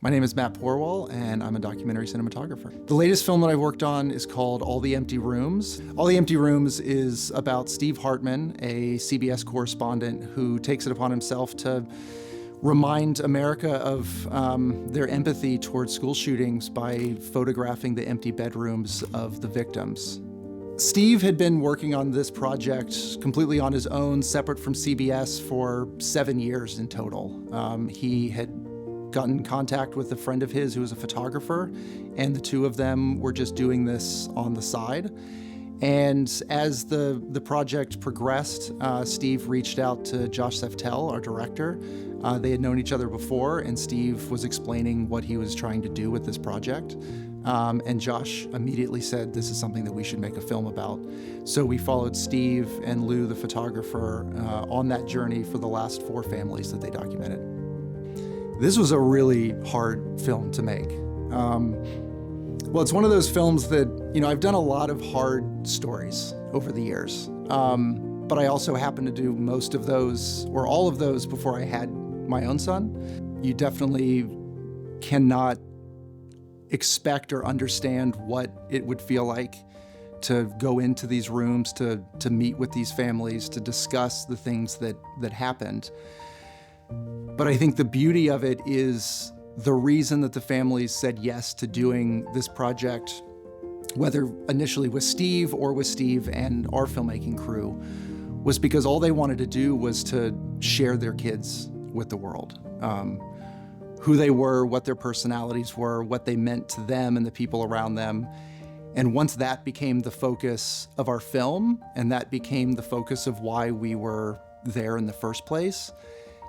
My name is Matt Porwoll, and I'm a documentary cinematographer. The latest film that I've worked on is called All the Empty Rooms. All the Empty Rooms is about Steve Hartman, a CBS correspondent who takes it upon himself to remind America of their empathy towards school shootings by photographing the empty bedrooms of the victims. Steve had been working on this project completely on his own, separate from CBS, for 7 years in total. He had gotten in contact with a friend of his who was a photographer, and the two of them were just doing this on the side. And as the project progressed, Steve reached out to Josh Seftel, our director. They had known each other before, and Steve was explaining what he was trying to do with this project. And Josh immediately said, this is something that we should make a film about. So we followed Steve and Lou, the photographer, on that journey for the last 4 families that they documented. This was a really hard film to make. Well, it's one of those films that, I've done a lot of hard stories over the years, but I also happened to do most of those, or all of those, before I had my own son. You definitely cannot expect or understand what it would feel like to go into these rooms, to meet with these families, to discuss the things that happened. But I think the beauty of it is the reason that the families said yes to doing this project, whether initially with Steve or with Steve and our filmmaking crew, was because all they wanted to do was to share their kids with the world. Who they were, what their personalities were, what they meant to them and the people around them. And once that became the focus of our film, and that became the focus of why we were there in the first place,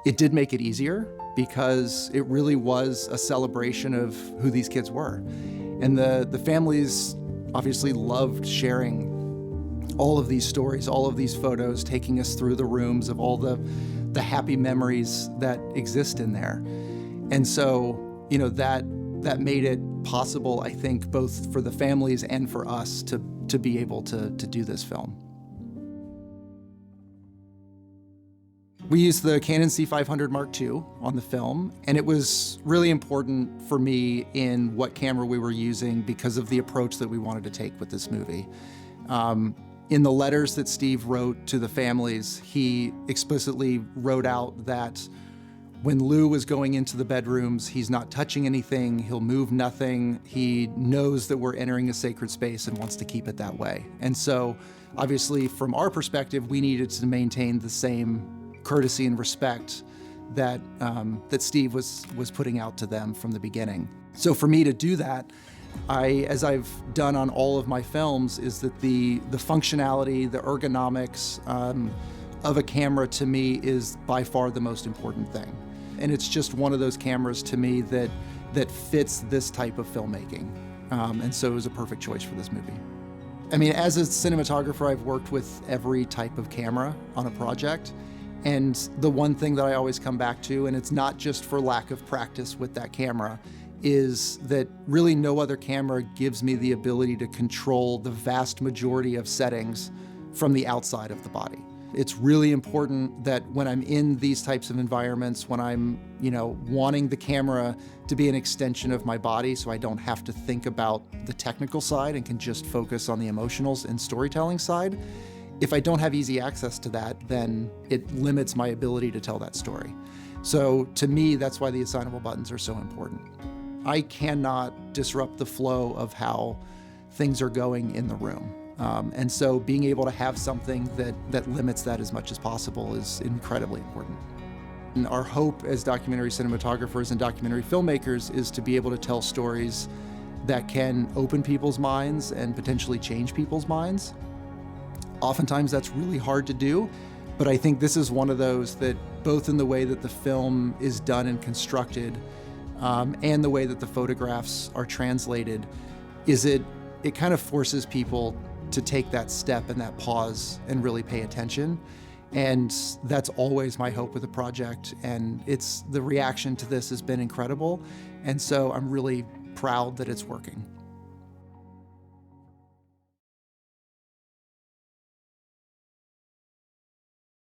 it did make it easier, because it really was a celebration of who these kids were. And the families obviously loved sharing all of these stories, all of these photos, taking us through the rooms of all the happy memories that exist in there. And so, that made it possible, I think, both for the families and for us to be able to do this film. We used the Canon C500 Mark II on the film, and it was really important for me in what camera we were using because of the approach that we wanted to take with this movie. In the letters that Steve wrote to the families, he explicitly wrote out that when Lou was going into the bedrooms, he's not touching anything, he'll move nothing, he knows that we're entering a sacred space and wants to keep it that way. And so, obviously, from our perspective, we needed to maintain the same courtesy and respect that Steve was putting out to them from the beginning. So for me to do that, as I've done on all of my films, is that the functionality, the ergonomics of a camera to me is by far the most important thing. And it's just one of those cameras to me that fits this type of filmmaking. And so it was a perfect choice for this movie. I mean, as a cinematographer, I've worked with every type of camera on a project. And the one thing that I always come back to, and it's not just for lack of practice with that camera, is that really no other camera gives me the ability to control the vast majority of settings from the outside of the body. It's really important that when I'm in these types of environments, when I'm, wanting the camera to be an extension of my body so I don't have to think about the technical side and can just focus on the emotional and storytelling side, if I don't have easy access to that, then it limits my ability to tell that story. So to me, that's why the assignable buttons are so important. I cannot disrupt the flow of how things are going in the room. And so being able to have something that limits that as much as possible is incredibly important. And our hope as documentary cinematographers and documentary filmmakers is to be able to tell stories that can open people's minds and potentially change people's minds. Oftentimes that's really hard to do, but I think this is one of those that, both in the way that the film is done and constructed, and the way that the photographs are translated, it kind of forces people to take that step and that pause and really pay attention. And that's always my hope with the project. And the reaction to this has been incredible. And so I'm really proud that it's working.